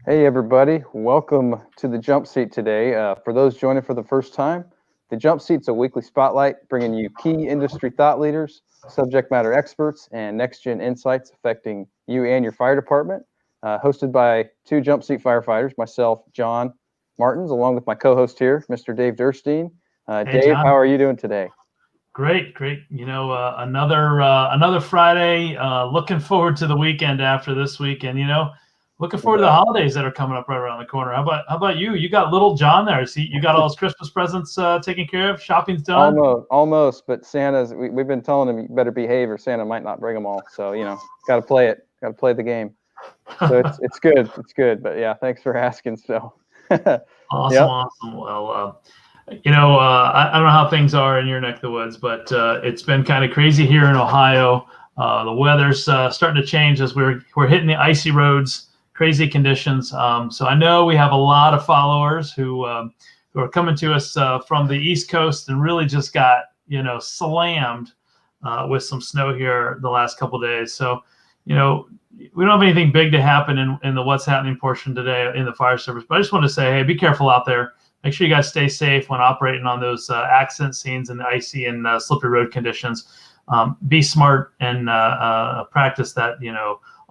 Hey everybody, welcome to the Jump Seat today. For those joining for the first time, the Jump Seat's a weekly spotlight bringing you key industry thought leaders, subject matter experts, and next-gen insights affecting you and your fire department. Hosted by two Jump Seat firefighters, myself, John Martins, along with my co-host here, Mr. Dave Durstein. Hey, Dave, John. how are you doing today? Great. Another Friday. Looking forward to the weekend after this week, and looking forward to the holidays that are coming up right around the corner. How about you? You got little John there. See, you got all his Christmas presents taken care of. Shopping's done. Almost. But Santa's. We've been telling him you better behave, or Santa might not bring them all. So got to play it. Got to play the game. So it's good. It's good. But yeah, thanks for asking. So. Awesome. Well. I don't know how things are in your neck of the woods, but it's been kind of crazy here in Ohio. The weather's starting to change as we're hitting the icy roads, crazy conditions. So I know we have a lot of followers who are coming to us from the East Coast and really just got slammed with some snow here the last couple of days. So we don't have anything big to happen in the what's happening portion today in the fire service, but I just want to say, hey, be careful out there. Make sure you guys stay safe when operating on those accident scenes in the icy and slippery road conditions. Be smart and practice that,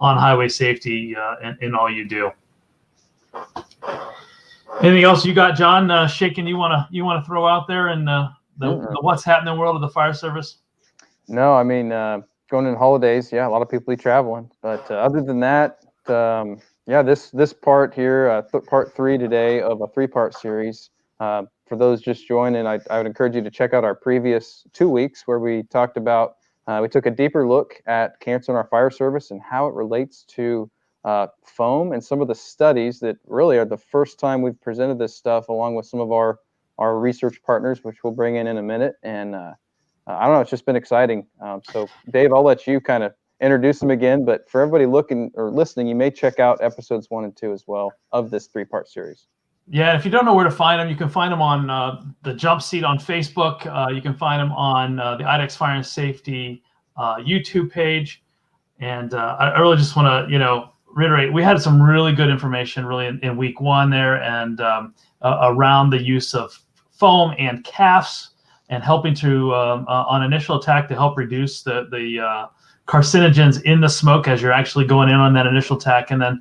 on highway safety in all you do. Anything else you got, John? Shaking you want to throw out there in the what's happening world of the fire service? No, I mean going in holidays, yeah, a lot of people be traveling, but other than that. This part here, part 3 today of a 3-part series. For those just joining, I would encourage you to check out our previous 2 weeks where we talked about, we took a deeper look at cancer in our fire service and how it relates to foam and some of the studies that really are the first time we've presented this stuff along with some of our research partners, which we'll bring in a minute. And I don't know, it's just been exciting. So Dave, I'll let you kind of introduce them again, but for everybody looking or listening, you may check out episodes 1 and 2 as well of this 3-part series. Yeah, if you don't know where to find them, you can find them on the Jump Seat on Facebook. You can find them on the IDEX Fire and Safety YouTube page. And I really just want to, reiterate, we had some really good information really in week 1 there and around the use of foam and CAFs and helping to, on initial attack, to help reduce the carcinogens in the smoke as you're actually going in on that initial attack, and then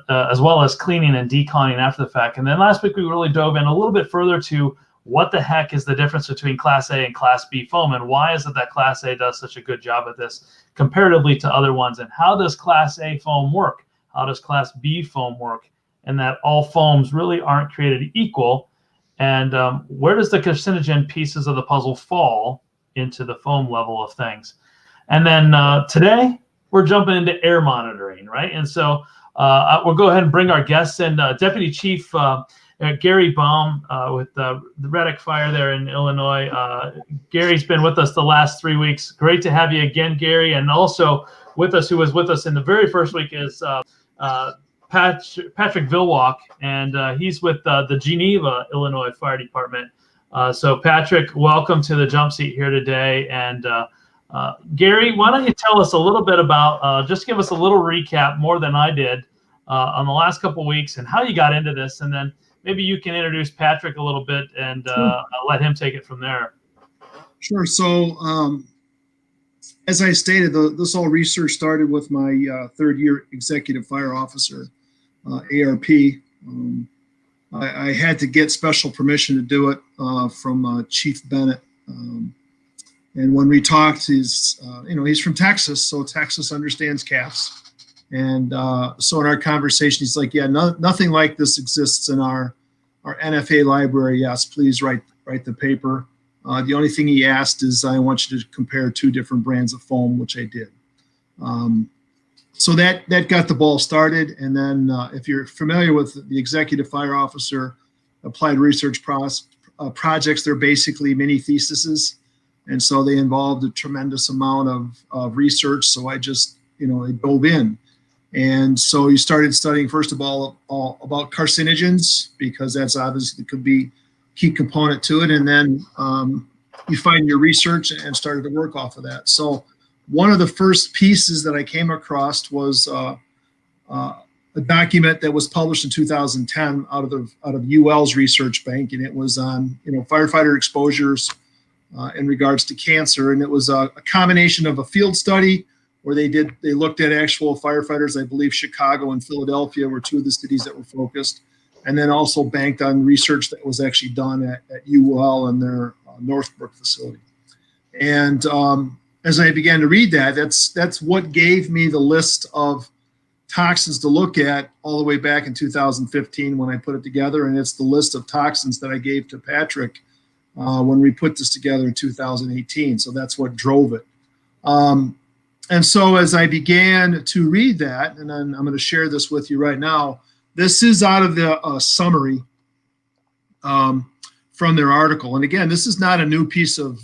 as well as cleaning and deconning after the fact. And then last week we really dove in a little bit further to what the heck is the difference between Class A and Class B foam, and why is it that Class A does such a good job at this comparatively to other ones, and how does Class A foam work? How does Class B foam work? And that all foams really aren't created equal, and where does the carcinogen pieces of the puzzle fall into the foam level of things? And then today we're jumping into air monitoring, right? And so we'll go ahead and bring our guests in. Deputy Chief Gary Baum with the Reddick Fire there in Illinois. Gary's been with us the last 3 weeks. Great to have you again, Gary. And also with us, who was with us in the very first week, is Patrick Vilwalk, and he's with the Geneva, Illinois Fire Department. So Patrick, welcome to the Jump Seat here today. And Gary, why don't you tell us a little bit about, just give us a little recap, more than I did, on the last couple of weeks and how you got into this, and then maybe you can introduce Patrick a little bit and let him take it from there. Sure. So as I stated, this all research started with my third-year executive fire officer, ARP. I had to get special permission to do it from Chief Bennett. And when we talked, he's from Texas, so Texas understands CAFs. And so in our conversation, he's like, yeah, nothing like this exists in our NFA library. Yes, please write the paper. The only thing he asked is, I want you to compare 2 different brands of foam, which I did. So that got the ball started. And then if you're familiar with the executive fire officer applied research projects, they're basically mini theses. And so they involved a tremendous amount of research. So I just, I dove in. And so you started studying, first of all about carcinogens, because that's obviously could be a key component to it. And then you find your research and started to work off of that. So one of the first pieces that I came across was a document that was published in 2010 out of UL's research bank, and it was on firefighter exposures in regards to cancer, and it was a combination of a field study where they looked at actual firefighters. I believe Chicago and Philadelphia were two of the cities that were focused, and then also banked on research that was actually done at UL and their Northbrook facility. And as I began to read that, that's what gave me the list of toxins to look at all the way back in 2015 when I put it together, and it's the list of toxins that I gave to Patrick when we put this together in 2018. So that's what drove it. And so as I began to read that, and then I'm going to share this with you right now, this is out of the summary from their article. And again, this is not a new piece of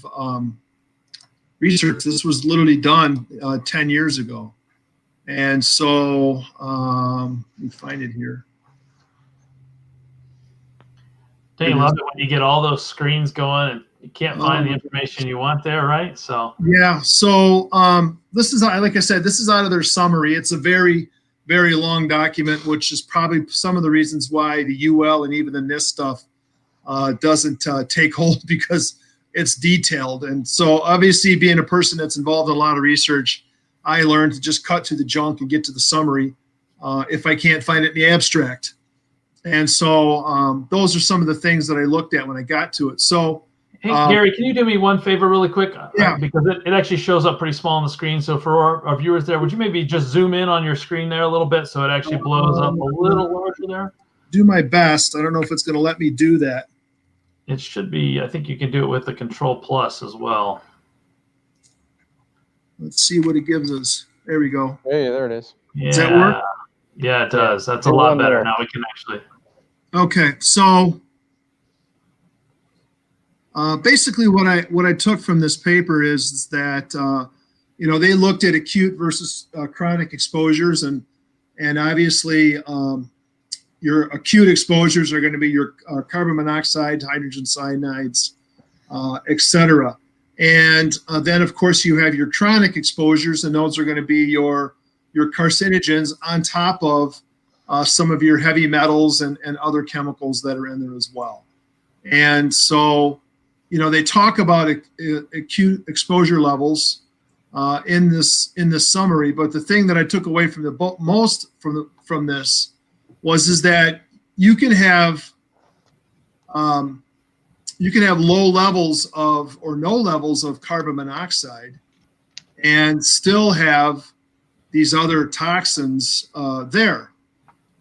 research. This was literally done 10 years ago. And so let me find it here. Don't you love it when you get all those screens going and you can't find the information you want there, right? So yeah. So this is, like I said, this is out of their summary. It's a very, very long document, which is probably some of the reasons why the UL and even the NIST stuff doesn't take hold, because it's detailed. And so obviously, being a person that's involved in a lot of research, I learned to just cut to the junk and get to the summary if I can't find it in the abstract. And so those are some of the things that I looked at when I got to it. So, hey, Gary, can you do me one favor really quick? Yeah. Because it actually shows up pretty small on the screen. So for our viewers there, would you maybe just zoom in on your screen there a little bit so it actually blows up a little larger there? Do my best. I don't know if it's going to let me do that. It should be. I think you can do it with the Control Plus as well. Let's see what it gives us. There we go. Hey, there it is. Yeah. Does that work? Yeah, it does. That's a Good lot one better. there. Now we can actually. Okay, so basically what I took from this paper is that they looked at acute versus chronic exposures, and obviously your acute exposures are going to be your carbon monoxide, hydrogen cyanides, etc. And then of course you have your chronic exposures, and those are going to be your carcinogens on top of some of your heavy metals and other chemicals that are in there as well. And so, they talk about acute exposure levels in this summary. But the thing that I took away from the most from this is that you can have low levels of or no levels of carbon monoxide and still have these other toxins there.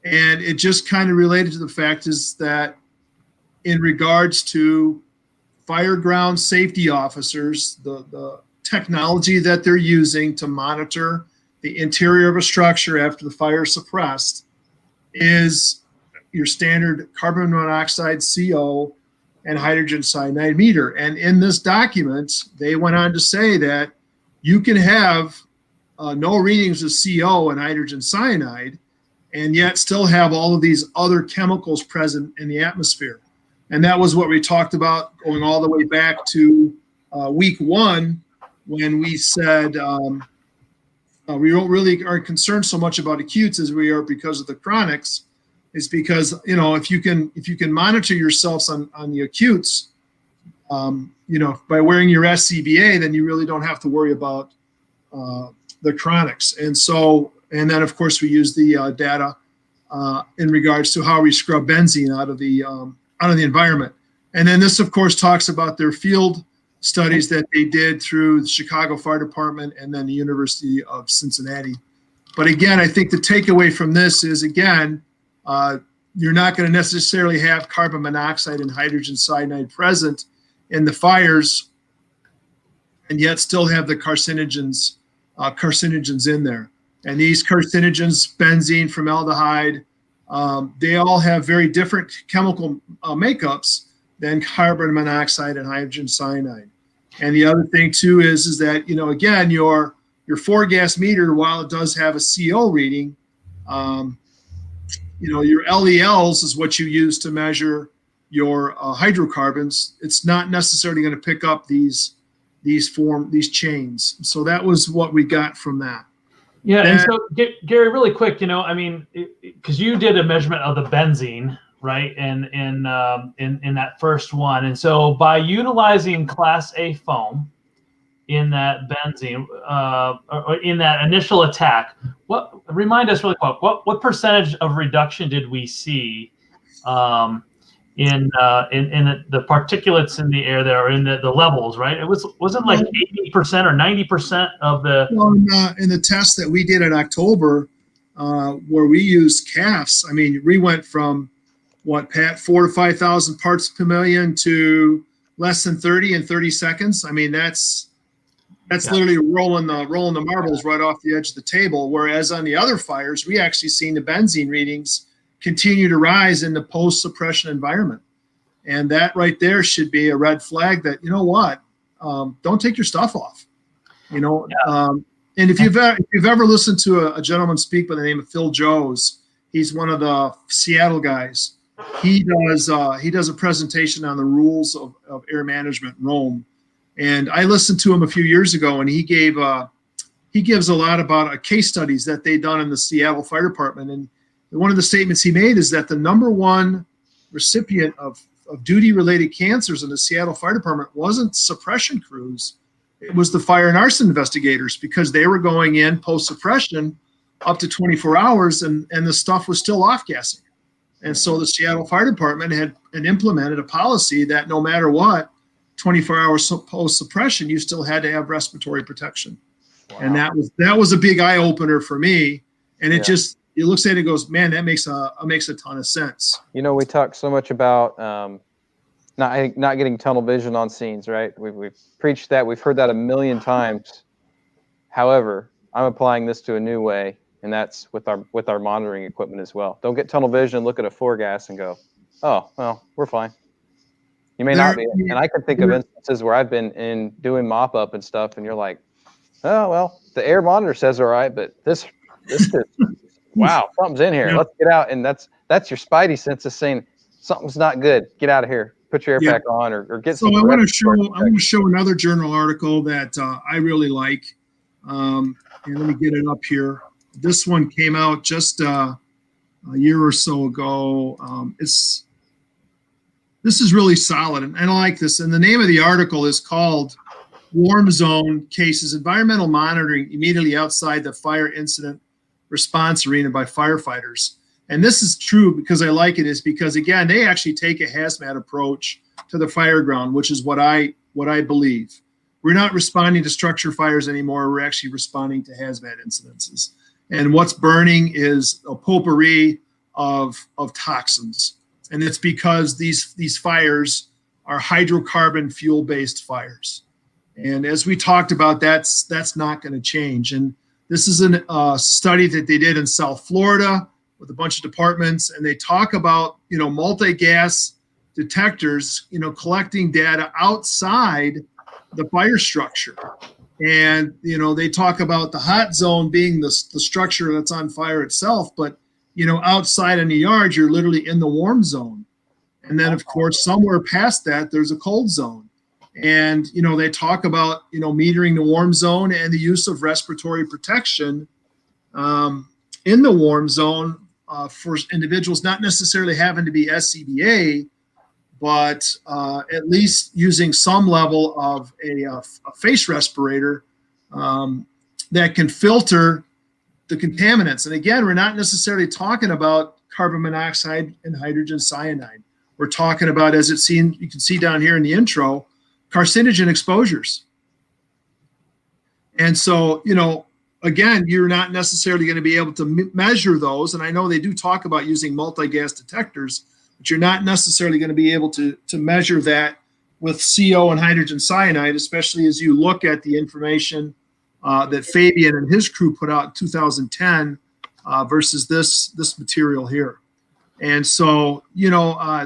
And it just kind of related to the fact is that in regards to fire ground safety officers, the technology that they're using to monitor the interior of a structure after the fire is suppressed is your standard carbon monoxide, CO, and hydrogen cyanide meter. And in this document, they went on to say that you can have no readings of CO and hydrogen cyanide, and yet still have all of these other chemicals present in the atmosphere. And that was what we talked about going all the way back to week 1, when we said we don't really aren't concerned so much about acutes as we are because of the chronics. It's because, if you can monitor yourselves on the acutes, by wearing your SCBA, then you really don't have to worry about the chronics. And then, of course, we use the data in regards to how we scrub benzene out of the environment. And then this, of course, talks about their field studies that they did through the Chicago Fire Department and then the University of Cincinnati. But again, I think the takeaway from this is, again, you're not going to necessarily have carbon monoxide and hydrogen cyanide present in the fires, and yet still have the carcinogens in there. And these carcinogens, benzene, formaldehyde, they all have very different chemical makeups than carbon monoxide and hydrogen cyanide. And the other thing too is that, again, your 4-gas meter, while it does have a CO reading, your LELs is what you use to measure your hydrocarbons. It's not necessarily going to pick up these chains. So that was what we got from that. Yeah, and so Gary, really quick, I mean, because you did a measurement of the benzene, right, in that first one, and so by utilizing Class A foam in that benzene, or in that initial attack, remind us really quick, what percentage of reduction did we see in the particulates in the air there, or in the levels, right? Wasn't like 80% or 90% of the. Well, in the test that we did in October, where we used CAFs, I mean, we went from what, Pat, 4,000 to 5,000 parts per million to less than 30 in 30 seconds. I mean, that's literally rolling the marbles right off the edge of the table. Whereas on the other fires, we actually seen the benzene readings continue to rise in the post-suppression environment. And that right there should be a red flag that, you know what, don't take your stuff off. And if you've ever listened to a gentleman speak by the name of Phil Joes, he's one of the Seattle guys. He does a presentation on the rules of air management in Rome. And I listened to him a few years ago, and he gives a lot about case studies that they've done in the Seattle Fire Department. And one of the statements he made is that the number one recipient of duty-related cancers in the Seattle Fire Department wasn't suppression crews. It was the fire and arson investigators, because they were going in post-suppression up to 24 hours, and the stuff was still off-gassing. And so the Seattle Fire Department had implemented a policy that no matter what, 24 hours post-suppression, you still had to have respiratory protection. Wow. And that was a big eye-opener for me. And it looks at it and goes, man, that makes a ton of sense. We talk so much about not getting tunnel vision on scenes, right? We've preached that. We've heard that a million times. However, I'm applying this to a new way, and that's with our monitoring equipment as well. Don't get tunnel vision, look at a four gas and go, oh, well, we're fine. You may not be. And I can think of instances where I've been in doing mop up and stuff, and you're like, oh, well, the air monitor says all right, but this is, wow, something's in here. Let's get out. And that's your spidey sense saying something's not good. Get out of here. Put your air pack on or get some. So I want to show another journal article that I really like. And let me get it up here. This one came out just a year or so ago. This is really solid, and I like this. And the name of the article is called "Warm Zone Cases: Environmental Monitoring Immediately Outside the Fire Incident Response Arena by Firefighters." And this is true because I like it, is because, again, they actually take a hazmat approach to the fire ground, which is what I believe. We're not responding to structure fires anymore. We're actually responding to hazmat incidences. And what's burning is a potpourri of toxins. And it's because these fires are hydrocarbon fuel-based fires. And as we talked about, that's not going to change. And this is a study that they did in South Florida with a bunch of departments, and they talk about, multi-gas detectors, collecting data outside the fire structure. And, they talk about the hot zone being the structure that's on fire itself, but, outside in the yard, you're literally in the warm zone. And then, of course, somewhere past that, there's a cold zone. And, they talk about, metering the warm zone and the use of respiratory protection in the warm zone for individuals not necessarily having to be SCBA, but at least using some level of a face respirator that can filter the contaminants. And again, we're not necessarily talking about carbon monoxide and hydrogen cyanide. We're talking about, as you can see down here in the intro, carcinogen exposures. And so, again, you're not necessarily going to be able to measure those. And I know they do talk about using multi-gas detectors, but you're not necessarily going to be able to measure that with CO and hydrogen cyanide, especially as you look at the information that Fabian and his crew put out in 2010 versus this material here. And so,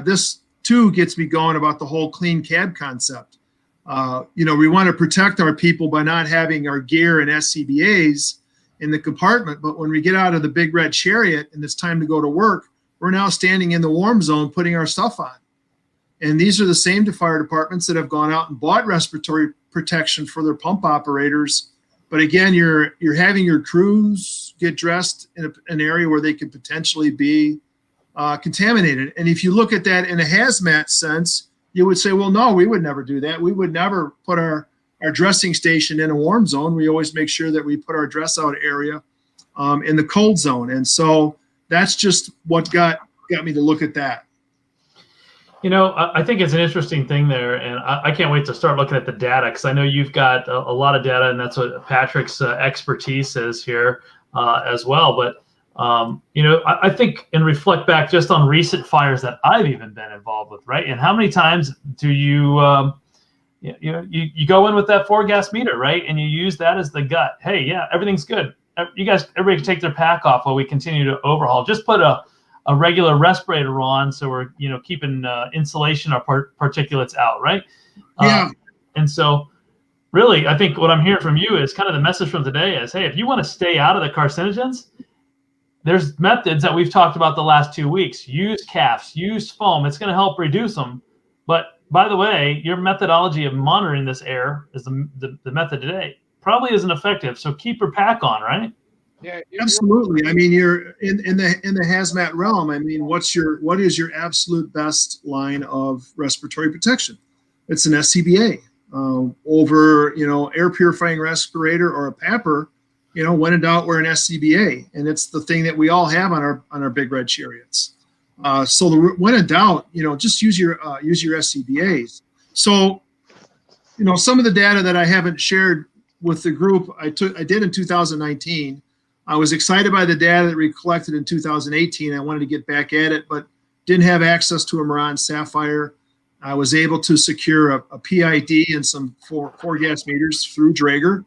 this too gets me going about the whole clean cab concept. We want to protect our people by not having our gear and SCBAs in the compartment. But when we get out of the big red chariot and it's time to go to work, we're now standing in the warm zone putting our stuff on. And these are the same fire departments that have gone out and bought respiratory protection for their pump operators But again, you're having your crews get dressed in an area where they could potentially be contaminated. And if you look at that in a hazmat sense, you would say, well, no, we would never do that. We would never put our dressing station in a warm zone. We always make sure that we put our dress out area in the cold zone. And so that's just what got me to look at that. You know, I think it's an interesting thing there, and I can't wait to start looking at the data, because I know you've got a lot of data, and that's what Patrick's expertise is here as well. But you know, I think, and reflect back just on recent fires that I've even been involved with, right? And how many times do you go in with that 4-gas meter, right? And you use that as the gut. Hey, yeah, everything's good. Everybody can take their pack off while we continue to overhaul. Just put a regular respirator on, so we're keeping insulation or particulates out, right? Yeah. And so, really, I think what I'm hearing from you is kind of the message from today is, hey, if you want to stay out of the carcinogens, there's methods that we've talked about the last 2 weeks. Use CAFs, use foam. It's going to help reduce them. But by the way, your methodology of monitoring this air is the method today. Probably isn't effective. So keep your pack on, right? Yeah, absolutely. I mean, you're in the hazmat realm. I mean, what is your absolute best line of respiratory protection? It's an SCBA over air purifying respirator or a PAPR. When in doubt, we're an SCBA, and it's the thing that we all have on our big red chariots. So when in doubt, just use your SCBAs. So some of the data that I haven't shared with the group, I did in 2019. I was excited by the data that we collected in 2018. I wanted to get back at it, but didn't have access to a Moran Sapphire. I was able to secure a PID and some 4-gas meters through Draeger.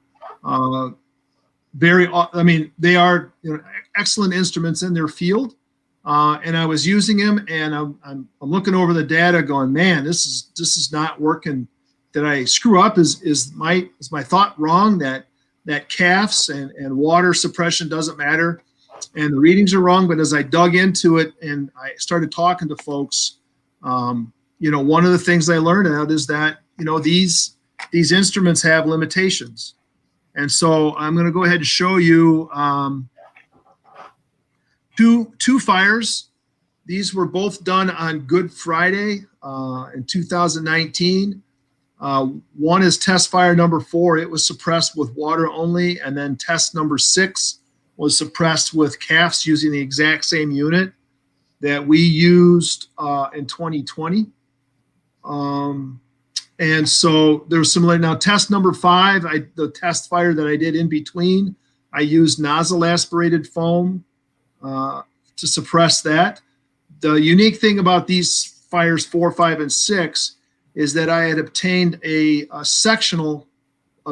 They are excellent instruments in their field, and I was using them. And I'm looking over the data, going, man, this is not working. Did I screw up? Is my thought wrong that CAFs and water suppression doesn't matter, and the readings are wrong? But as I dug into it and I started talking to folks, one of the things I learned out is that these instruments have limitations. And so I'm going to go ahead and show you two fires. These were both done on Good Friday in 2019. One is test fire number 4. It was suppressed with water only. And then test number 6 was suppressed with CAFs using the exact same unit that we used in 2020. And so there's similar. Now, test number 5, the test fire that I did in between, I used nozzle aspirated foam to suppress that. The unique thing about these fires 4, 5, and 6 is that I had obtained a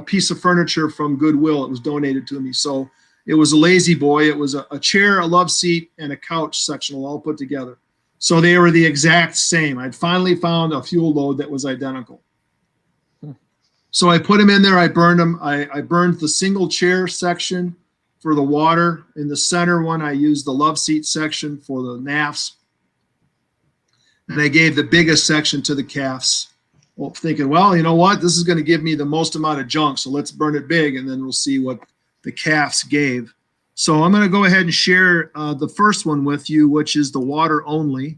piece of furniture from Goodwill. It was donated to me. So it was a lazy boy. It was a chair, a love seat, and a couch sectional all put together. So they were the exact same. I'd finally found a fuel load that was identical. So I put them in there. I burned them. I burned the single chair section for the water. In the center one, I used the love seat section for the NAFs. And I gave the biggest section to the CAFs. Well, thinking, well, you know what? This is going to give me the most amount of junk. So let's burn it big, and then we'll see what the CAFs gave. So I'm going to go ahead and share the first one with you, which is the water only.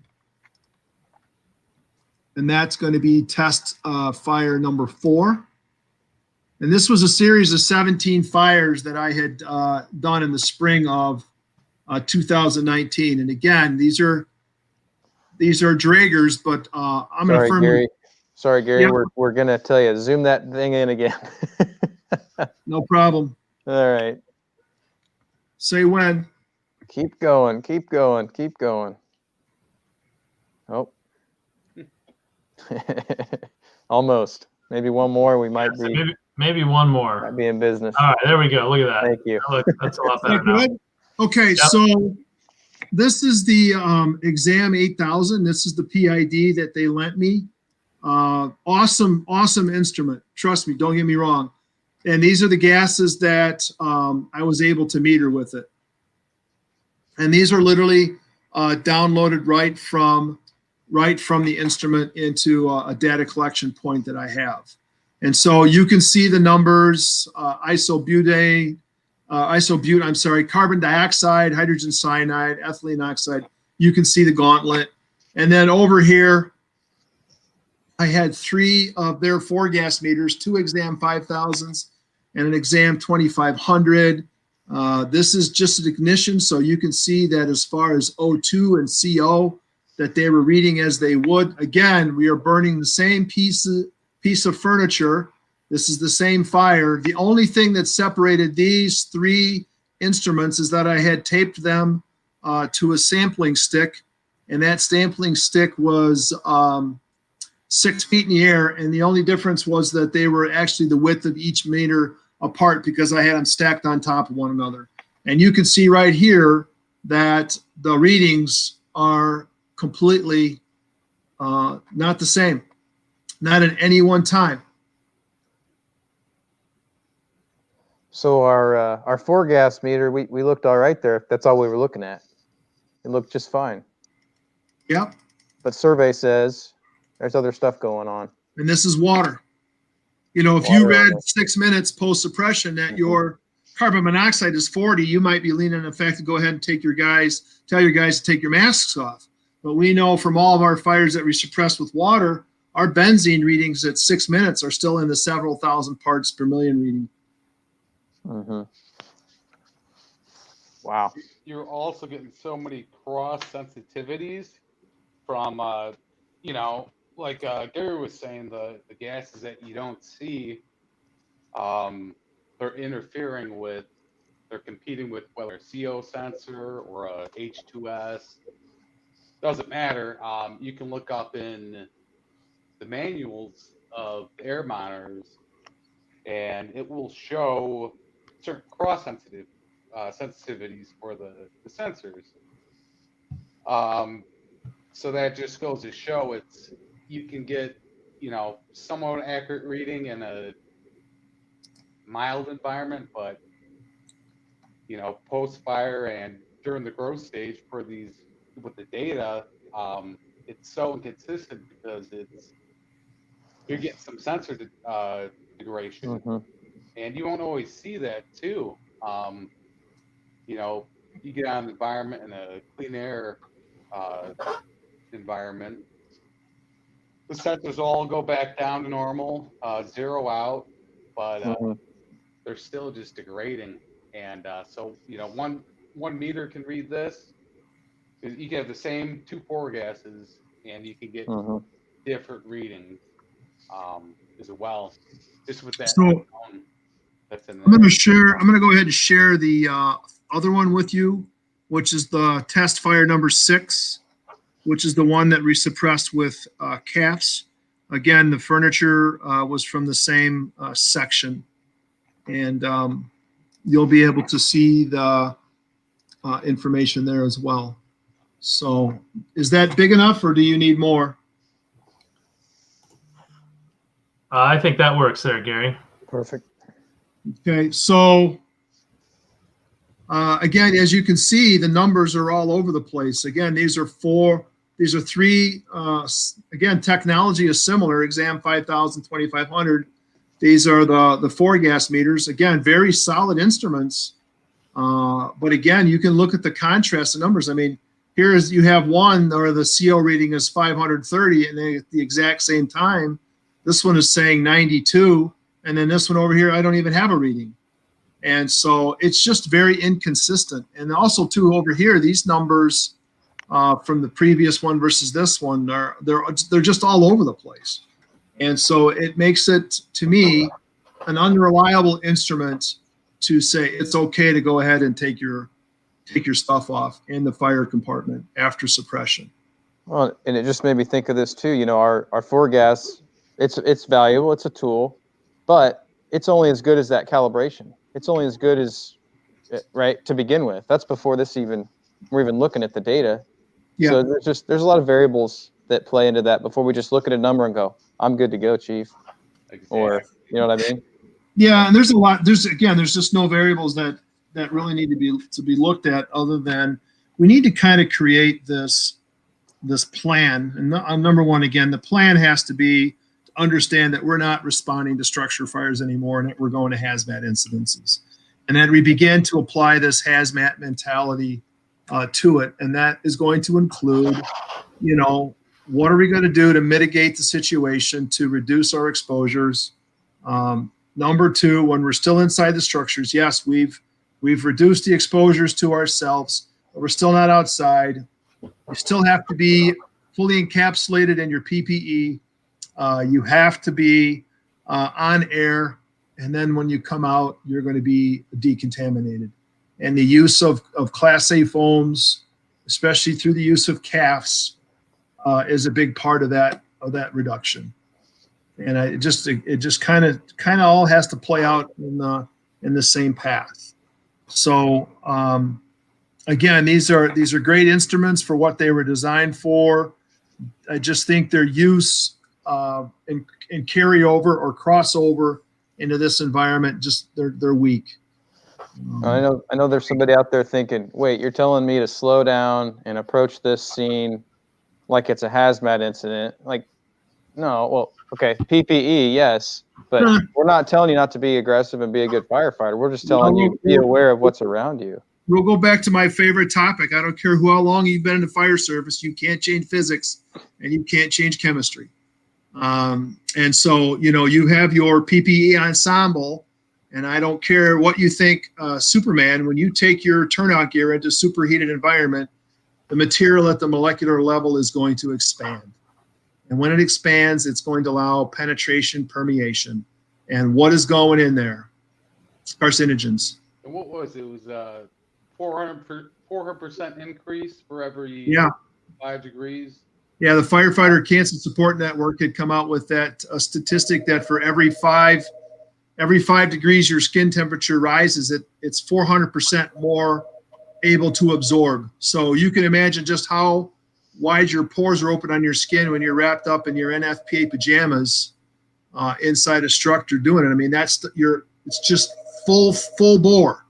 And that's going to be test fire number 4. And this was a series of 17 fires that I had done in the spring of 2019. And again, these are Draegers, but I'm going to firmly. Sorry, Gary. Yep. We're going to tell you, zoom that thing in again. No problem. All right. Say when. Keep going. Keep going. Keep going. Oh. Almost. Maybe one more. We might be. Maybe one more. Might be in business. All right, there we go. Look at that. Thank you. That's a lot better now. Good? Okay, yep. So this is the Exam 8000. This is the PID that they lent me. Awesome instrument. Trust me, don't get me wrong. And these are the gases that I was able to meter with it. And these are literally downloaded right from the instrument into a data collection point that I have. And so you can see the numbers, isobutane, carbon dioxide, hydrogen cyanide, ethylene oxide. You can see the gauntlet. And then over here, I had 3 of their 4-gas meters, 2 exam 5000s and an exam 2500. This is just an ignition, so you can see that as far as O2 and CO, that they were reading as they would. Again, we are burning the same piece of furniture. This is the same fire. The only thing that separated these 3 instruments is that I had taped them to a sampling stick, and that sampling stick was 6 feet in the air, and the only difference was that they were actually the width of each meter apart because I had them stacked on top of one another. And you can see right here that the readings are completely not the same, not at any one time. So our 4-gas meter, we looked all right there. That's all we were looking at. It looked just fine. Yep. But survey says there's other stuff going on. And this is water. You know, if you read 6 minutes post suppression that your carbon monoxide is 40, you might be leaning on the fact to go ahead and tell your guys to take your masks off. But we know from all of our fires that we suppress with water, our benzene readings at 6 minutes are still in the several thousand parts per million reading. Wow. You're also getting so many cross sensitivities from, you know, like Gary was saying, the gases that you don't see, they're interfering with, they're competing with whether a CO sensor or a H2S. Doesn't matter. You can look up in the manuals of the air monitors, and it will show certain sensitivities for the sensors. So that just goes to show you can get, you know, somewhat accurate reading in a mild environment, but, you know, post fire and during the growth stage for these with the data, it's so inconsistent because you're getting some sensor degradation, and you won't always see that too. You know, you get out of an environment in a clean air environment, the sensors all go back down to normal, zero out, but they're still just degrading. And so, you know, one meter can read this. You can have the same 2 4-gases, and you can get different readings as well. Just with that. So that's in there. I'm going to go ahead and share the other one with you, which is the test fire number 6, which is the one that we suppressed with CAFs. Again, the furniture was from the same section, and you'll be able to see the information there as well. So is that big enough, or do you need more? I think that works there, Gary. Perfect. Okay, so again, as you can see, the numbers are all over the place. Again, these are 3, again, technology is similar, exam 5000, 2500. These are the 4-gas meters. Again, very solid instruments. But again, you can look at the contrast of numbers. I mean, you have one where the CO reading is 530, and they at the exact same time, this one is saying 92, and then this one over here, I don't even have a reading. And so it's just very inconsistent. And also too, over here, these numbers from the previous one versus this one, they're just all over the place. And so it makes it, to me, an unreliable instrument to say it's okay to go ahead and take your stuff off in the fire compartment after suppression. Well, and it just made me think of this too. You know, our 4-gas, it's valuable, it's a tool, but it's only as good as that calibration. It's only as good as, right, to begin with. That's before we're even looking at the data. Yeah. So there's a lot of variables that play into that before we just look at a number and go, I'm good to go, Chief. Exactly. Or, you know what I mean? Yeah, and there's a lot. There's just no variables that really need to be looked at, other than we need to kind of create this plan. And number one, again, the plan has to be understand that we're not responding to structure fires anymore and that we're going to hazmat incidences. And then we began to apply this hazmat mentality to it. And that is going to include, what are we going to do to mitigate the situation, to reduce our exposures? Number two, when we're still inside the structures, yes, we've reduced the exposures to ourselves, but we're still not outside. You still have to be fully encapsulated in your PPE. You have to be on air. And then when you come out, you're going to be decontaminated. And the use of Class A foams, especially through the use of CAFs, is a big part of that reduction. And it just kind of all has to play out in the same path. So again, these are great instruments for what they were designed for. I just think their use and carryover or crossover into this environment, just they're weak. I know there's somebody out there thinking, wait, you're telling me to slow down and approach this scene like it's a hazmat incident? Like, no, well, okay, PPE, yes, but we're not telling you not to be aggressive and be a good firefighter. We're just telling you to be aware of what's around you. We'll go back to my favorite topic. I don't care how long you've been in the fire service, you can't change physics and you can't change chemistry. And so, you have your PPE ensemble, and I don't care what you think, Superman, when you take your turnout gear into superheated environment, the material at the molecular level is going to expand. And when it expands, it's going to allow penetration, permeation. And what is going in there? Carcinogens. And what was it? It was 400% increase for every 5 degrees. Yeah, the Firefighter Cancer Support Network had come out with that statistic that for every 5 degrees your skin temperature rises, it's 400% more able to absorb. So you can imagine just how wide your pores are open on your skin when you're wrapped up in your NFPA pajamas inside a structure doing it. I mean, it's just full bore.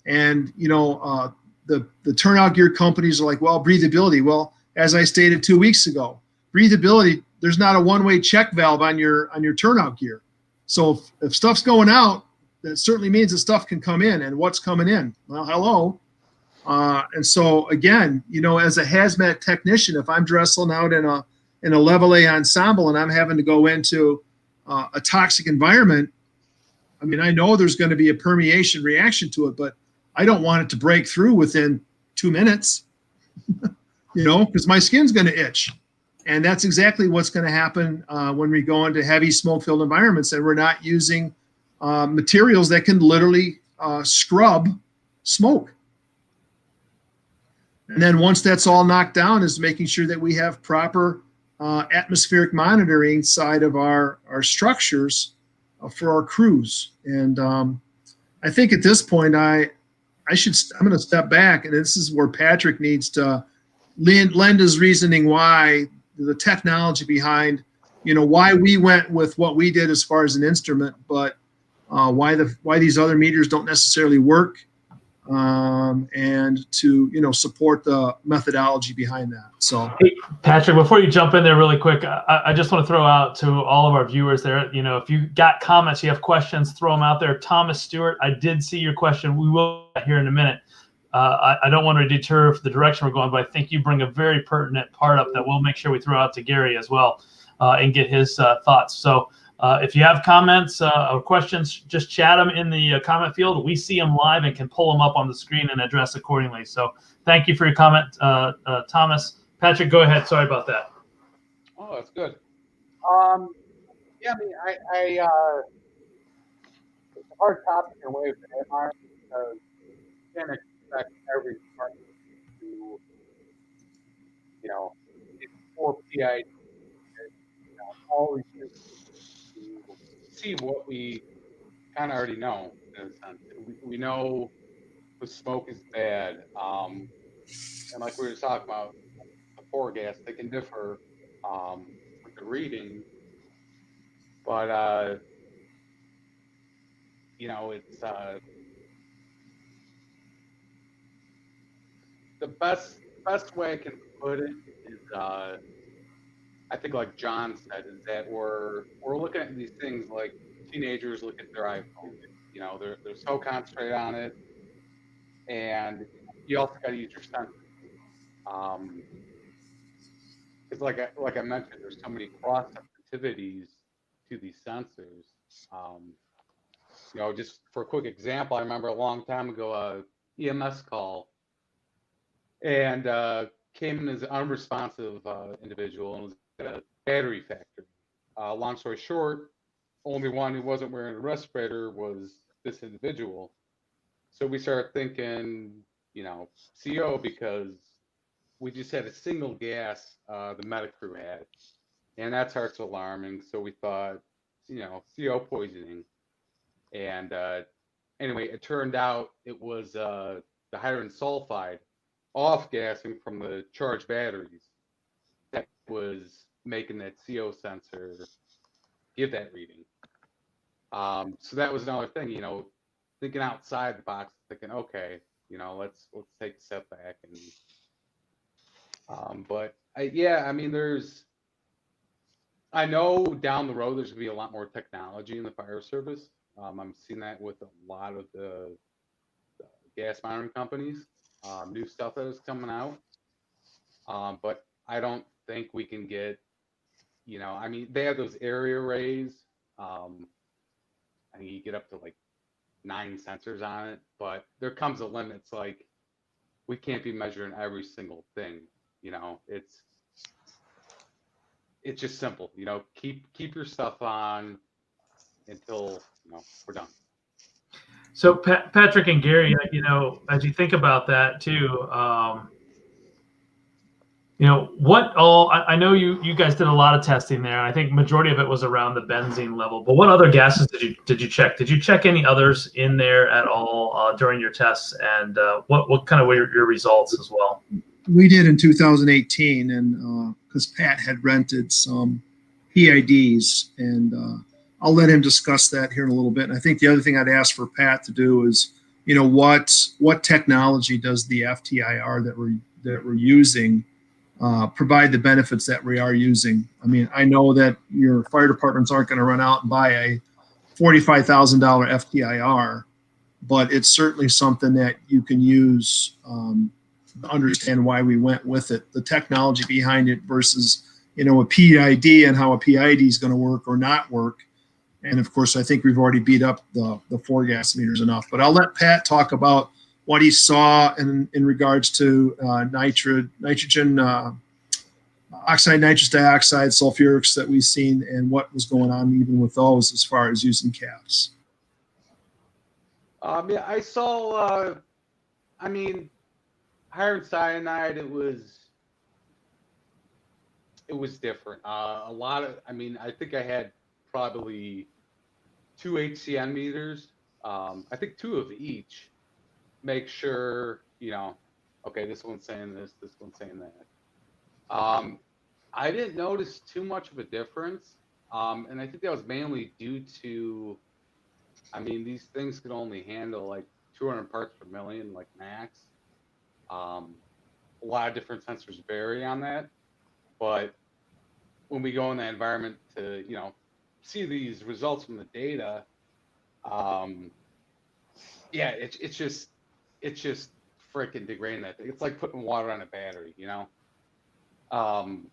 And the turnout gear companies are like, well, breathability. Well, as I stated 2 weeks ago, breathability, there's not a one-way check valve on your turnout gear. So if stuff's going out, that certainly means that stuff can come in. And what's coming in? Well, hello. And so again, as a hazmat technician, if I'm dressing out in a level A ensemble and I'm having to go into a toxic environment, I mean, I know there's going to be a permeation reaction to it, but I don't want it to break through within 2 minutes, because my skin's going to itch. And that's exactly what's going to happen when we go into heavy smoke-filled environments and we're not using materials that can literally scrub smoke. And then once that's all knocked down is making sure that we have proper atmospheric monitoring side of our structures for our crews. And I think at this point, I'm going to step back, and this is where Patrick needs to lend his reasoning why the technology behind, why we went with what we did as far as an instrument, but why these other meters don't necessarily work, and to support the methodology behind that. So, hey, Patrick, before you jump in there really quick, I just want to throw out to all of our viewers there, if you got comments, you have questions, throw them out there. Thomas Stewart, I did see your question. We will here in a minute. I don't want to deter the direction we're going, but I think you bring a very pertinent part up that we'll make sure we throw out to Gary as well and get his thoughts. So if you have comments or questions, just chat them in the comment field. We see them live and can pull them up on the screen and address accordingly. So thank you for your comment, Thomas. Patrick, go ahead. Sorry about that. Oh, that's good. Yeah, I mean, I it's a hard topic in a way for AMR because you can't expect every department to, for PID, always to see what we kind of already know. In a sense. We know the smoke is bad, and like we were talking about, the poor gas, they can differ with the reading, but it's the best way I can put it is I think like John said, is that we're looking at these things like teenagers look at their iPhone. You know, they're so concentrated on it, and you also got to use your senses. Because like I mentioned, there's so many cross sensitivities to these sensors. Um, you know, just for a quick example, I remember a long time ago a EMS call, and came in as an unresponsive individual and was at a battery factory. Long story short, only one who wasn't wearing a respirator was this individual. So we started thinking, you know, CO, because we just had a single gas the medic crew had, and that starts alarming. So we thought, you know, CO poisoning. And anyway, it turned out it was the hydrogen sulfide off gassing from the charged batteries that was making that CO sensor give that reading. So that was another thing, you know, thinking outside the box, thinking, okay, you know, let's take a step back and but yeah, I mean, I know down the road there's gonna be a lot more technology in the fire service. I'm seeing that with a lot of the gas monitoring companies, new stuff that is coming out. But I don't think we can get, you know, I mean, they have those area arrays. I think you get up to like 9 sensors on it, but there comes a limit. It's like we can't be measuring every single thing. You know, it's just simple. You know, keep your stuff on until, you know, we're done. So Patrick and Gary, you know, as you think about that too, you know, what all, I know you guys did a lot of testing there. I think majority of it was around the benzene level, but what other gases did you check? Did you check any others in there at all during your tests? And what kind of were your results as well? We did in 2018, and because Pat had rented some PIDs, and I'll let him discuss that here in a little bit. And I think the other thing I'd ask for Pat to do is, you know, what technology does the FTIR that we're using provide the benefits that we are using? I mean, I know that your fire departments aren't going to run out and buy a $45,000 FTIR, but it's certainly something that you can use. Understand why we went with it, the technology behind it versus, you know, a PID and how a PID is going to work or not work. And of course, I think we've already beat up the 4 gas meters enough. But I'll let Pat talk about what he saw in regards to nitrogen oxide, nitrous dioxide, sulfurics that we've seen, and what was going on even with those as far as using caps. Yeah, I saw. I mean, iron cyanide. It was different. A lot of. I mean, I think I had probably 2 HCN meters. I think 2 of each. Make sure, you know, okay, this one's saying this one's saying that. I didn't notice too much of a difference, and I think that was mainly due to, I mean, these things can only handle like 200 parts per million, like max. A lot of different sensors vary on that, but when we go in the environment to, you know, see these results from the data, um, yeah, it's just freaking degrading that thing. It's like putting water on a battery, you know. Um,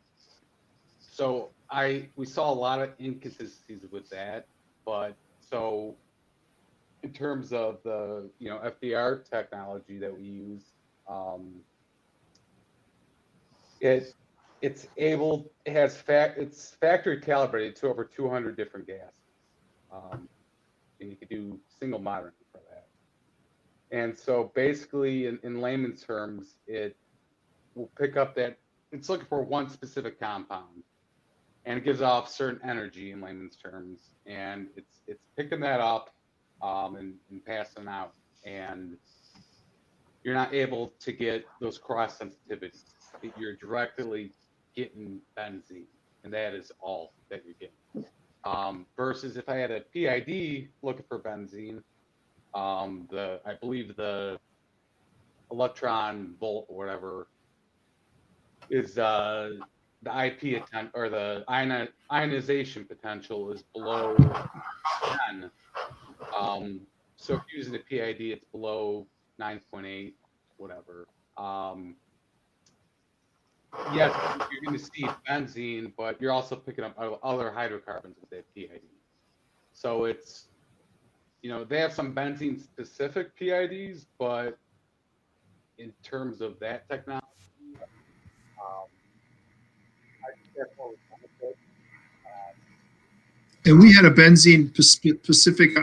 so we saw a lot of inconsistencies with that, but so in terms of the, you know, FDR technology that we use, um, it it's factory calibrated to over 200 different gases, and you can do single monitoring for that. And so basically, in layman's terms, it will pick up that it's looking for one specific compound, and it gives off certain energy in layman's terms, and it's picking that up, and passing out, and you're not able to get those cross sensitivities. You're directly getting benzene, and that is all that you're getting. Versus if I had a PID looking for benzene, I believe the electron volt or whatever is the or the ionization potential is below 10. So if you're using a PID, it's below 9.8, whatever. Yes, you're going to see benzene, but you're also picking up other hydrocarbons with that PID. So it's, they have some benzene specific PIDs, but in terms of that technology, I think that's what was benefit. And we had a benzene specific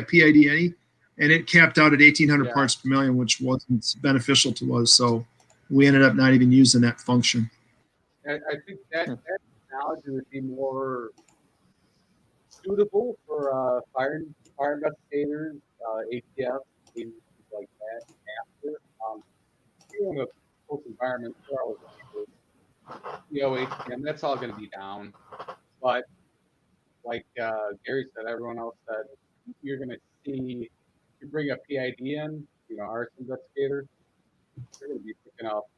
PID, and it capped out at 1,800 parts per million, which wasn't beneficial to us. So we ended up not even using that function. I think that technology would be more suitable for fire investigators, ATF, things like that. After dealing with close environments, ATM, that's all going to be down. But like Gary said, everyone else said, you're going to see, you bring a PID in, arson investigator, they're going to be picking up.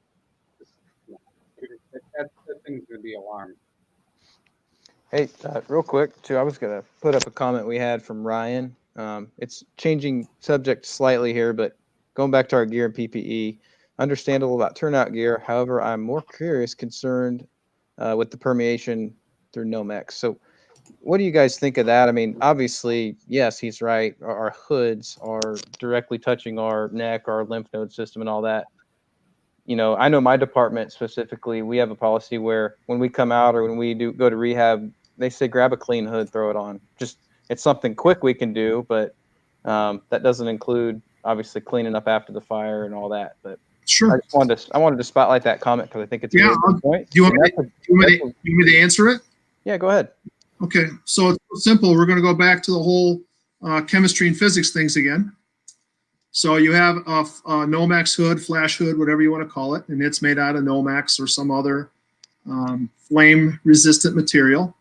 That thing's going to be alarmed. Hey, real quick, too, I was going to put up a comment we had from Ryan. It's changing subject slightly here, but going back to our gear and PPE, understandable about turnout gear. However, I'm more concerned with the permeation through Nomex. So what do you guys think of that? I mean, obviously, yes, he's right. Our hoods are directly touching our neck, our lymph node system and all that. I know my department specifically, we have a policy where when we come out or when we go to rehab, they say grab a clean hood, throw it on. Just it's something quick we can do, but that doesn't include obviously cleaning up after the fire and all that. But sure, I wanted to spotlight that comment because I think it's a really good point. Do you want me to answer it? Yeah, go ahead. Okay, so it's simple. We're going to go back to the whole chemistry and physics things again. So you have a Nomex hood, flash hood, whatever you want to call it, and it's made out of Nomex or some other flame-resistant material,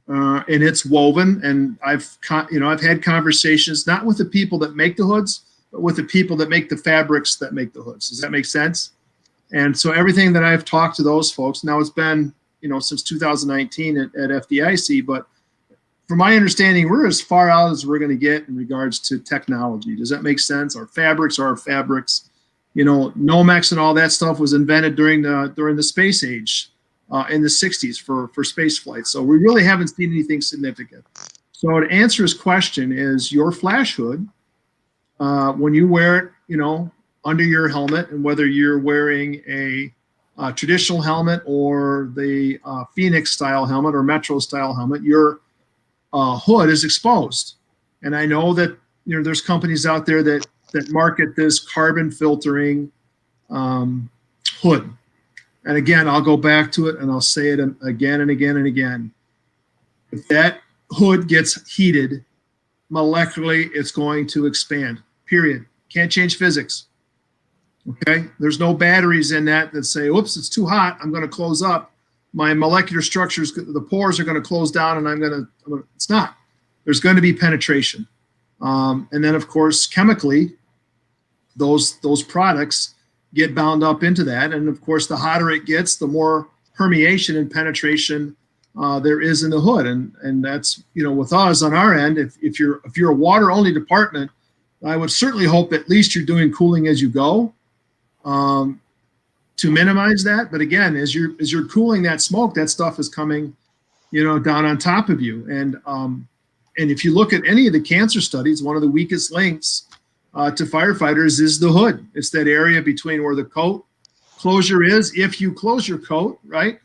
and it's woven. And I've had conversations not with the people that make the hoods, but with the people that make the fabrics that make the hoods. Does that make sense? And so everything that I've talked to those folks, now it's been since 2019 at FDIC, but from my understanding, we're as far out as we're going to get in regards to technology. Does that make sense? Our fabrics are our fabrics. Nomex and all that stuff was invented during the space age in the 60s for space flight. So we really haven't seen anything significant. So to answer his question is your flash hood, when you wear it, under your helmet, and whether you're wearing a traditional helmet or the Phoenix style helmet or Metro style helmet, your hood is exposed. And I know that there's companies out there that market this carbon filtering hood. And again, I'll go back to it and I'll say it again and again and again. If that hood gets heated, molecularly, it's going to expand, period. Can't change physics. Okay, there's no batteries in that say, oops, it's too hot, I'm going to close up. My molecular structures, the pores are going to close down, and it's not. There's going to be penetration. And then, of course, chemically, those products get bound up into that. And, of course, the hotter it gets, the more permeation and penetration there is in the hood. And that's, with us on our end, if you're a water-only department, I would certainly hope at least you're doing cooling as you go. To minimize that, but again, as you're cooling that smoke, that stuff is coming, down on top of you. And if you look at any of the cancer studies, one of the weakest links to firefighters is the hood. It's that area between where the coat closure is. If you close your coat, right,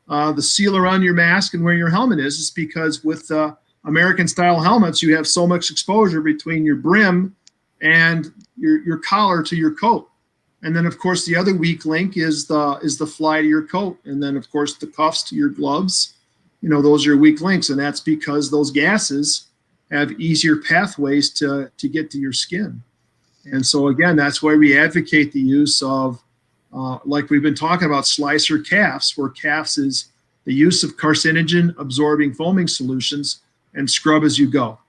the seal around your mask and where your helmet is because with American style helmets, you have so much exposure between your brim and your collar to your coat. And then, of course, the other weak link is the fly to your coat. And then, of course, the cuffs to your gloves. Those are weak links. And that's because those gases have easier pathways to get to your skin. And so, again, that's why we advocate the use of, like we've been talking about, slicer CAFs, where CAFs is the use of carcinogen-absorbing foaming solutions and scrub as you go.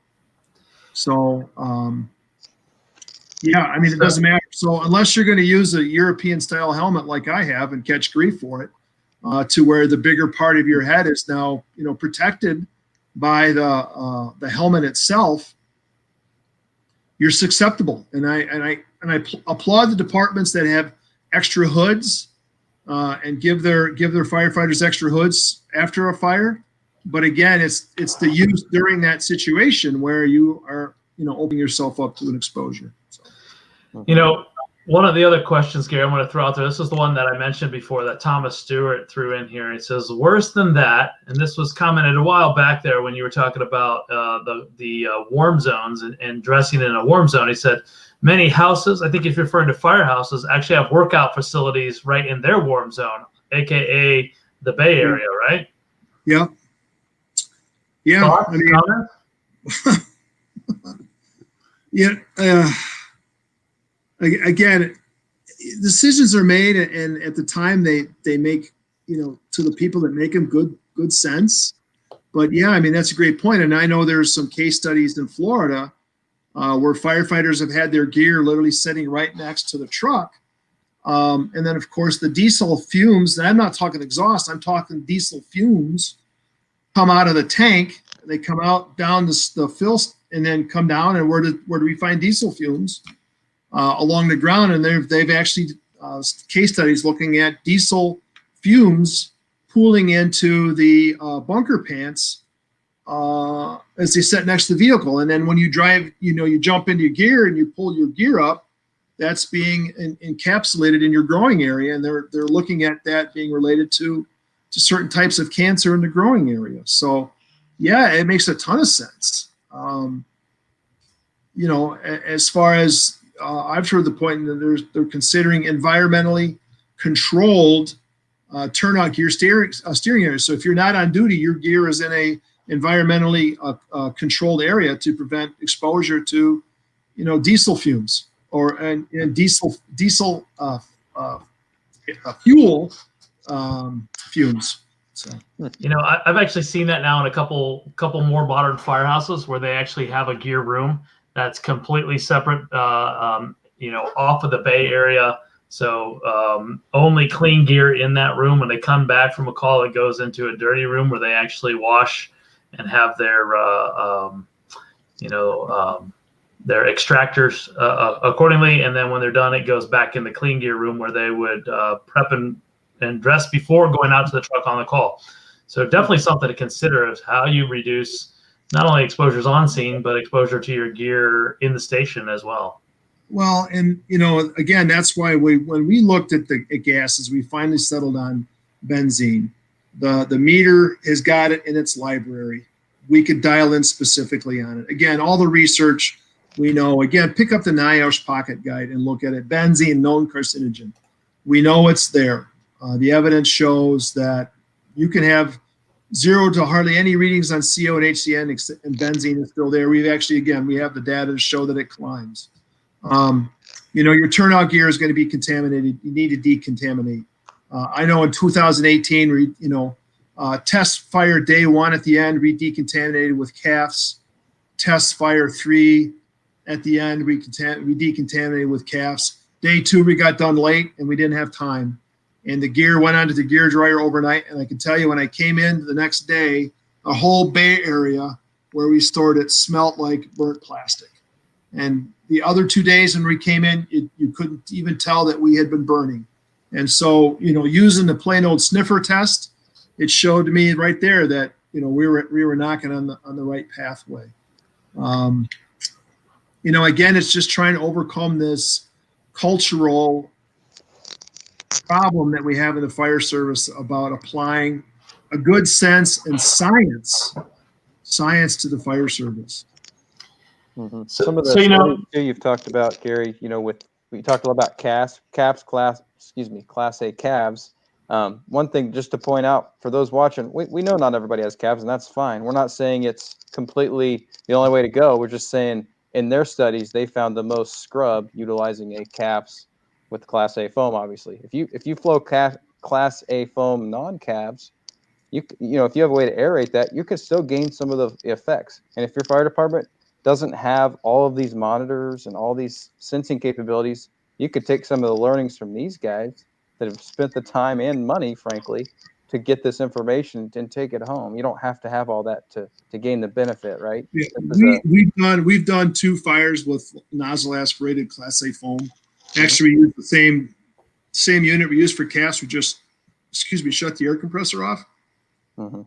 So, yeah, I mean, it doesn't matter. So unless you're going to use a European style helmet like I have and catch grief for it, to where the bigger part of your head is now, protected by the helmet itself, you're susceptible. And I applaud the departments that have extra hoods and give their firefighters extra hoods after a fire. But again, it's the use during that situation where you are, opening yourself up to an exposure. So. One of the other questions, Gary, I'm going to throw out there. This is the one that I mentioned before that Thomas Stewart threw in here. He says, worse than that, and this was commented a while back there when you were talking about the warm zones and dressing in a warm zone. He said, many houses, I think if you're referring to firehouses, actually have workout facilities right in their warm zone, aka the Bay Area, right? Yeah. Yeah. Thoughts, I mean, comments? yeah. Again, decisions are made, and at the time they make, to the people that make them, good sense. But yeah, I mean, that's a great point. And I know there's some case studies in Florida where firefighters have had their gear literally sitting right next to the truck. And then, of course, the diesel fumes, and I'm not talking exhaust, I'm talking diesel fumes, come out of the tank. They come out down the fill and then come down. And where do we find diesel fumes? Along the ground. And they've actually case studies looking at diesel fumes pooling into the bunker pants as they sit next to the vehicle. And then when you drive, you jump into your gear and you pull your gear up, that's being encapsulated in your growing area. And they're looking at that being related to certain types of cancer in the growing area. So yeah, it makes a ton of sense. As far as I've heard the point that they're considering environmentally controlled turnout gear steering areas. So if you're not on duty, your gear is in a environmentally controlled area to prevent exposure to, diesel fumes and diesel fuel fumes. So. I've actually seen that now in a couple more modern firehouses where they actually have a gear room that's completely separate, off of the Bay Area. So only clean gear in that room. When they come back from a call, it goes into a dirty room where they actually wash and have their extractors accordingly. And then when they're done, it goes back in the clean gear room where they would prep and dress before going out to the truck on the call. So definitely something to consider is how you reduce not only exposures on scene, but exposure to your gear in the station as well. Well, and again, that's why when we looked at the gases, we finally settled on benzene. The meter has got it in its library. We could dial in specifically on it. Again, all the research we know. Again, pick up the NIOSH Pocket Guide and look at it. Benzene, known carcinogen. We know it's there. The evidence shows that you can have 0 to hardly any readings on CO and HCN, and benzene is still there. We have the data to show that it climbs. Your turnout gear is going to be contaminated. You need to decontaminate. I know in 2018, test fire day 1 at the end, we decontaminated with CAFs. Test fire 3 at the end, we decontaminated with CAFs. Day 2, we got done late and we didn't have time. And the gear went onto the gear dryer overnight. And I can tell you, when I came in the next day, the whole Bay Area where we stored it smelled like burnt plastic. And the other 2 days when we came in, you couldn't even tell that we had been burning. And so, using the plain old sniffer test, it showed me right there that, we were knocking on the right pathway. Again, it's just trying to overcome this cultural problem that we have in the fire service about applying a good sense and science to the fire service. Mm-hmm. Some of the studies too you've talked about, Gary, we talked a lot about Class A calves. One thing just to point out for those watching, we know not everybody has calves, and that's fine. We're not saying it's completely the only way to go. We're just saying in their studies they found the most scrub utilizing a calves with Class A foam. Obviously, if you flow Class A foam non-calves, if you have a way to aerate that, you can still gain some of the effects. And if your fire department doesn't have all of these monitors and all these sensing capabilities, you could take some of the learnings from these guys that have spent the time and money, frankly, to get this information and take it home. You don't have to have all that to gain the benefit, right? Yeah, This is we've done 2 fires with nozzle aspirated Class A foam. Actually, we use the same unit we use for calves. We just, shut the air compressor off. Mhm.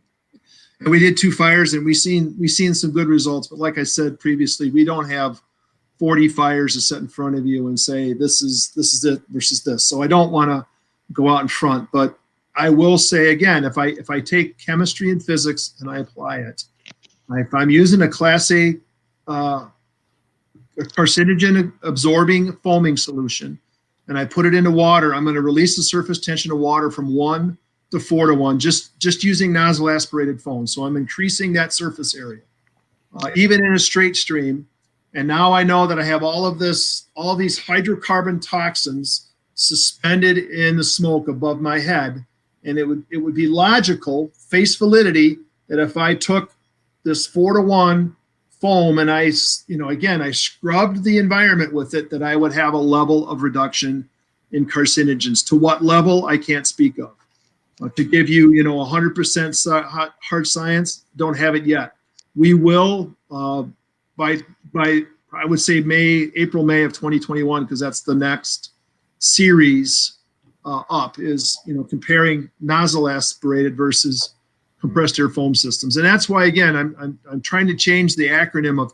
And we did 2 fires, and we seen some good results. But like I said previously, we don't have 40 fires to set in front of you and say this is it versus this. So I don't want to go out in front. But I will say again, if I take chemistry and physics and I apply it, if I'm using a Class A carcinogen absorbing foaming solution, and I put it into water, I'm going to release the surface tension of water from 1 to 4 to 1, just using nozzle aspirated foam. So I'm increasing that surface area, even in a straight stream. And now I know that I have all of these hydrocarbon toxins suspended in the smoke above my head. And it would be logical, face validity, that if I took this 4 to 1 foam and I scrubbed the environment with it, that I would have a level of reduction in carcinogens. To what level, I can't speak of. To give you, 100% hard science, don't have it yet. We will by I would say April, May of 2021, because that's the next series up, is comparing nozzle aspirated versus compressed air foam systems. And that's why, again, I'm trying to change the acronym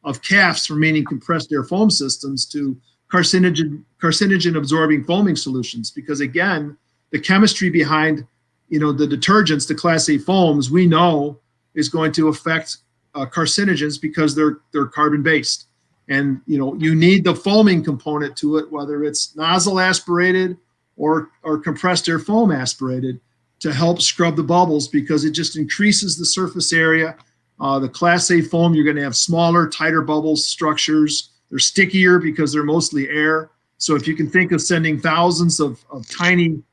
of CAFs from meaning compressed air foam systems to carcinogen absorbing foaming solutions, because again, the chemistry behind the detergents, the Class A foams, we know is going to affect carcinogens because they're carbon based. And you need the foaming component to it, whether it's nozzle aspirated or compressed air foam aspirated, to help scrub the bubbles, because it just increases the surface area. The Class A foam, you're going to have smaller, tighter bubble structures. They're stickier because they're mostly air. So if you can think of sending thousands of tiny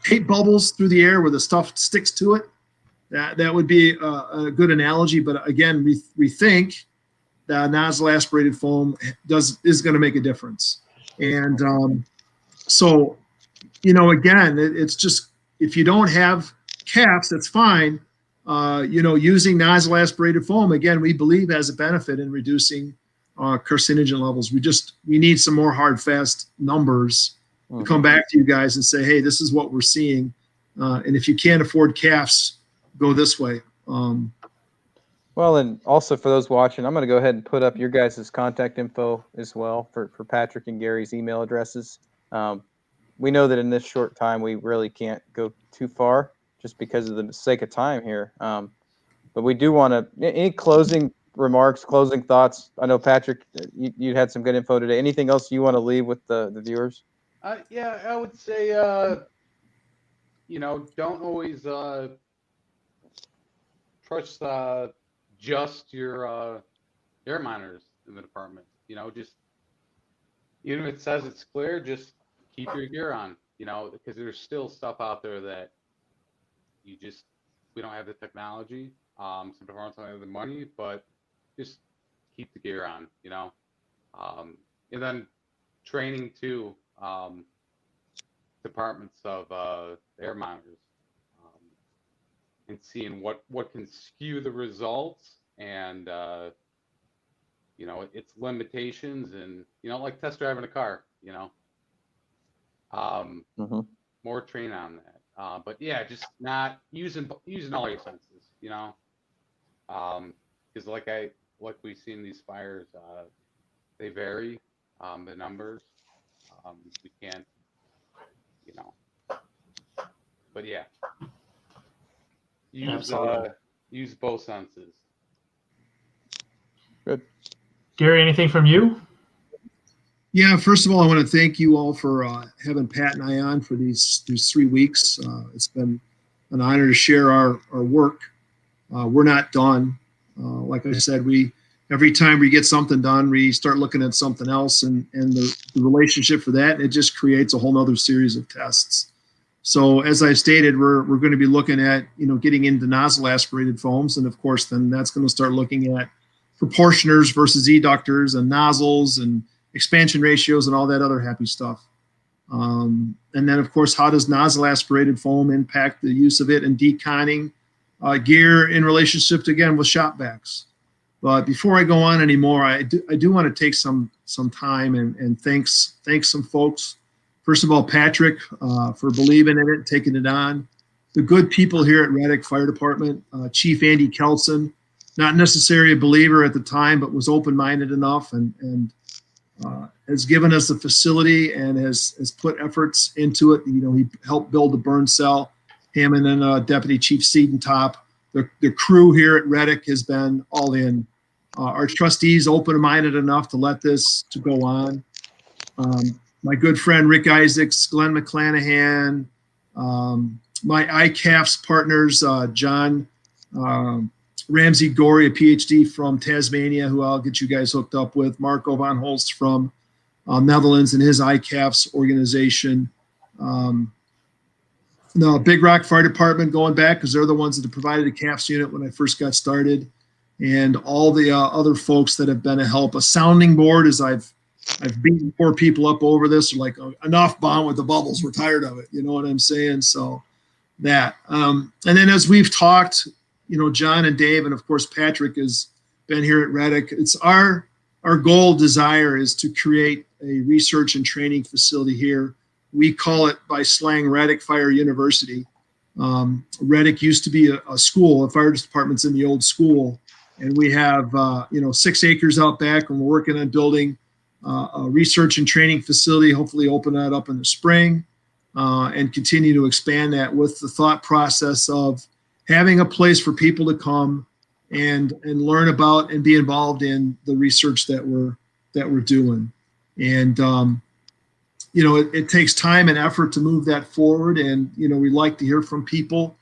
tape bubbles through the air where the stuff sticks to it, that would be a good analogy. But again, we think that nozzle aspirated foam is going to make a difference. And so, again, it's just, if you don't have caps, that's fine. Using nozzle aspirated foam, again, we believe has a benefit in reducing carcinogen levels. We need some more hard, fast numbers to come back to you guys and say, hey, this is what we're seeing. And if you can't afford calves, go this way. Well, and also for those watching, I'm going to go ahead and put up your guys' contact info as well for Patrick and Gary's email addresses. We know that in this short time, we really can't go too far just because of the sake of time here. But we do want to, any closing remarks, closing thoughts? I know, Patrick, you had some good info today. Anything else you want to leave with the viewers? Yeah, I would say, don't always trust just your air monitors in the department. Just, even if it says it's clear, just keep your gear on, because there's still stuff out there that we don't have the technology. Some departments don't have the money, but just keep the gear on, and then training too, departments of air monitors, and seeing what can skew the results, and its limitations, and like test driving a car, more training on that. But yeah, just not using all your senses, because like we've seen these fires, they vary, the numbers. We can't, but yeah, use both senses. Good. Gary, anything from you? Yeah, first of all, I want to thank you all for having Pat and I on for these 3 weeks. It's been an honor to share our work. We're not done. Like I said, every time we get something done, we start looking at something else, and the relationship for that, it just creates a whole nother series of tests. So as I stated, we're going to be looking at, getting into nozzle aspirated foams. And of course, then that's going to start looking at proportioners versus eductors and nozzles and expansion ratios and all that other happy stuff. And then, of course, how does nozzle aspirated foam impact the use of it and deconning gear in relationship to, again, with shop vacs. But before I go on anymore, I do want to take some time and thanks some folks. First of all, Patrick, for believing in it, taking it on. The good people here at Reddick Fire Department, Chief Andy Kelson, not necessarily a believer at the time, but was open-minded enough and has given us the facility and has put efforts into it. You know, he helped build the burn cell, him and then Deputy Chief Seedentop. The crew here at Reddick has been all in. Our trustees open-minded enough to let this to go on. My good friend Rick Isaacs, Glenn McClanahan, my ICAFS partners, John Ramsey Gorey, a PhD from Tasmania, who I'll get you guys hooked up with, Marco van Holst from Netherlands and his ICAFS organization. No, Big Rock Fire Department going back because they're the ones that provided a CAFS unit when I first got started, and all the other folks that have been a help. A sounding board, as I've beaten poor people up over this, like enough bomb with the bubbles. We're tired of it. You know what I'm saying? So that, and then as we've talked, you know, John and Dave, and of course Patrick has been here at Reddick. It's our goal, desire is to create a research and training facility here. We call it by slang Reddick Fire University. Reddick used to be a school. The fire department's in the old school, and we have 6 acres out back, and we're working on building a research and training facility. Hopefully, open that up in the spring, and continue to expand that with the thought process of having a place for people to come and learn about and be involved in the research that we're doing. And it takes time and effort to move that forward. And we like to hear from people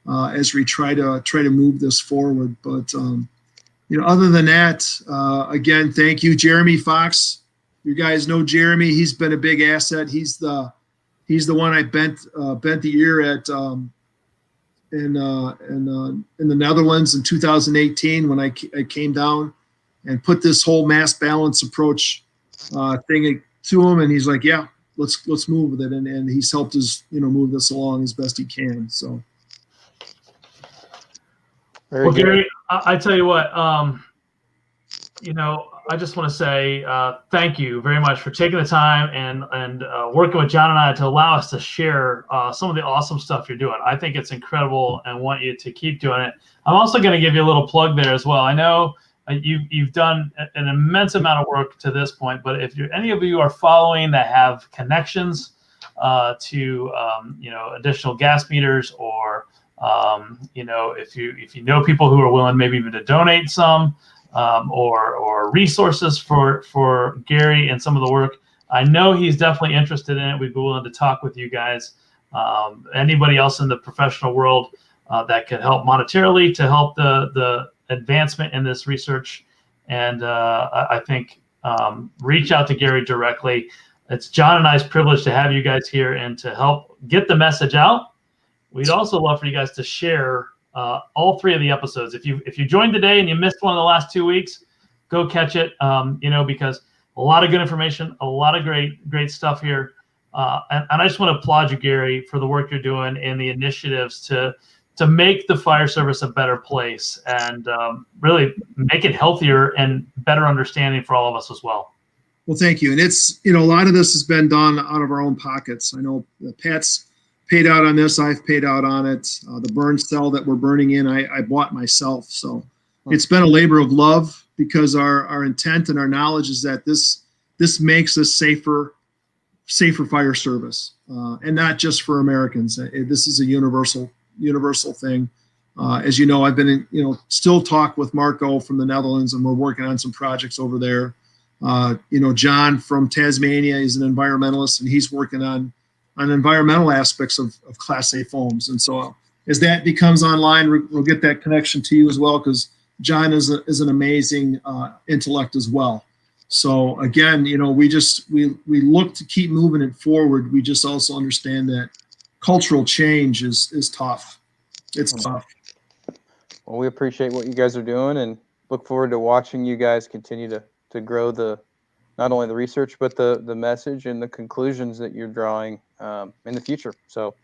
as we try to move this forward. But other than that, again, thank you, Jeremy Fox. You guys know Jeremy. He's been a big asset. He's the one I bent the ear at in the Netherlands in 2018 when I came down and put this whole mass balance approach thing to him, and he's like, yeah, let's move with it, and he's helped us move this along as best he can. So well, Gary, I tell you what, I just want to say thank you very much for taking the time and working with John and I to allow us to share some of the awesome stuff you're doing. I think it's incredible and want you to keep doing it. I'm also going to give you a little plug there as well. I know you've done an immense amount of work to this point, but if any of you are following that have connections to additional gas meters, or if you know people who are willing maybe even to donate some, or resources for Gary and some of the work, I know he's definitely interested in it. We'd be willing to talk with you guys. Anybody else in the professional world that could help monetarily to help the advancement in this research. And I think reach out to Gary directly. It's John and I's privilege to have you guys here and to help get the message out. We'd also love for you guys to share all 3 of the episodes. If you joined today and you missed one of the last 2 weeks, go catch it. Because a lot of good information, a lot of great stuff here. And I just want to applaud you, Gary, for the work you're doing and the initiatives to make the fire service a better place and really make it healthier and better understanding for all of us as well. Well, thank you. And it's, a lot of this has been done out of our own pockets. I know Pat's paid out on this. I've paid out on it. The burn cell that we're burning in, I bought myself. So it's been a labor of love, because our intent and our knowledge is that this makes us safer fire service, and not just for Americans. This is a universal thing. As you know, I've been still talk with Marco from the Netherlands, and we're working on some projects over there. John from Tasmania is an environmentalist, and he's working on environmental aspects of Class A foams. And so as that becomes online, we'll get that connection to you as well, because John is an amazing intellect as well. So again, we look to keep moving it forward. We just also understand that cultural change is tough. It's tough. Well, we appreciate what you guys are doing and look forward to watching you guys continue to grow not only the research, but the message and the conclusions that you're drawing in the future. So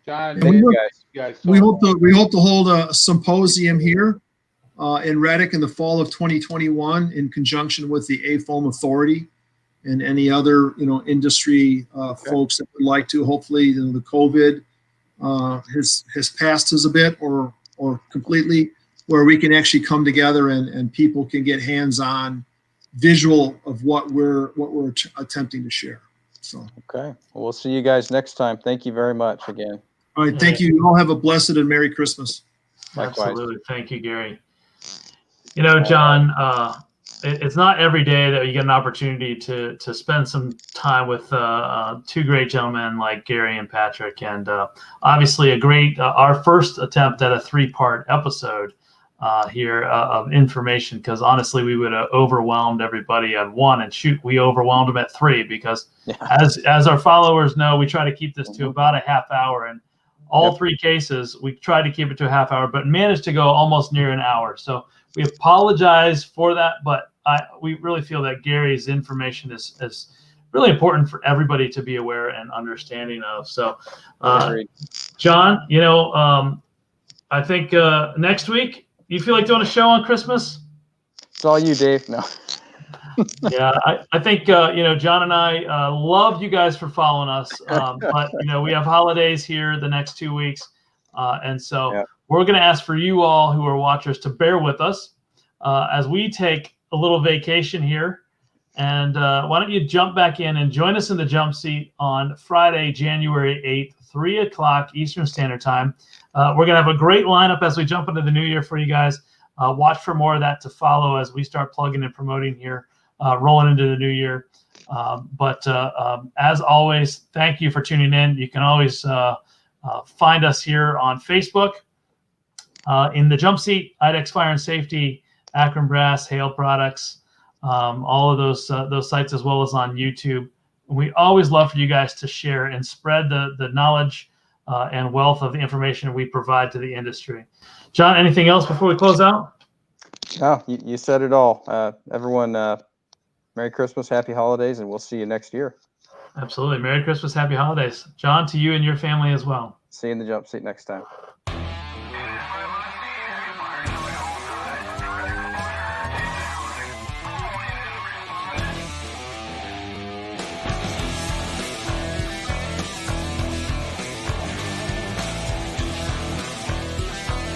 John, And we thank you hope, guys. you guys we so hope to we hope to hold a symposium here in Reddick in the fall of 2021 in conjunction with the AFOAM Authority and any other industry folks that would like to. Hopefully, the COVID has passed us a bit or completely, where we can actually come together and people can get hands-on visual of what we're attempting to share. So, Okay. Well, we'll see you guys next time. Thank you very much again. all right, thank you. You all have a blessed and Merry Christmas. Likewise. Absolutely. Thank you, Gary. John, it's not every day that you get an opportunity to spend some time with two great gentlemen like Gary and Patrick, and obviously a great our first attempt at a 3-part episode here of information, because honestly we would have overwhelmed everybody on 1, and shoot, we overwhelmed them at 3 because as our followers know, we try to keep this to about a half hour, and all 3 cases we tried to keep it to a half hour, but managed to go almost near an hour. So we apologize for that, but we really feel that Gary's information is really important for everybody to be aware and understanding of. So, John, I think next week, you feel like doing a show on Christmas? It's all you, Dave. No. Yeah, I think, John and I love you guys for following us, but, we have holidays here the next 2 weeks. And so we're going to ask for you all who are watchers to bear with us as we take a little vacation here. And why don't you jump back in and join us in the jump seat on Friday, January 8th, 3 o'clock Eastern Standard Time. We're going to have a great lineup as we jump into the new year for you guys. Watch for more of that to follow as we start plugging and promoting here, rolling into the new year. But as always, thank you for tuning in. You can always find us here on Facebook, in the jump seat, IDEX Fire and Safety, Akron Brass, Hale Products, all of those sites, as well as on YouTube. We always love for you guys to share and spread the knowledge and wealth of the information we provide to the industry. John, anything else before we close out? No, you said it all. Everyone, Merry Christmas, Happy Holidays, and we'll see you next year. Absolutely. Merry Christmas, Happy Holidays. John, to you and your family as well. See you in the jump seat next time.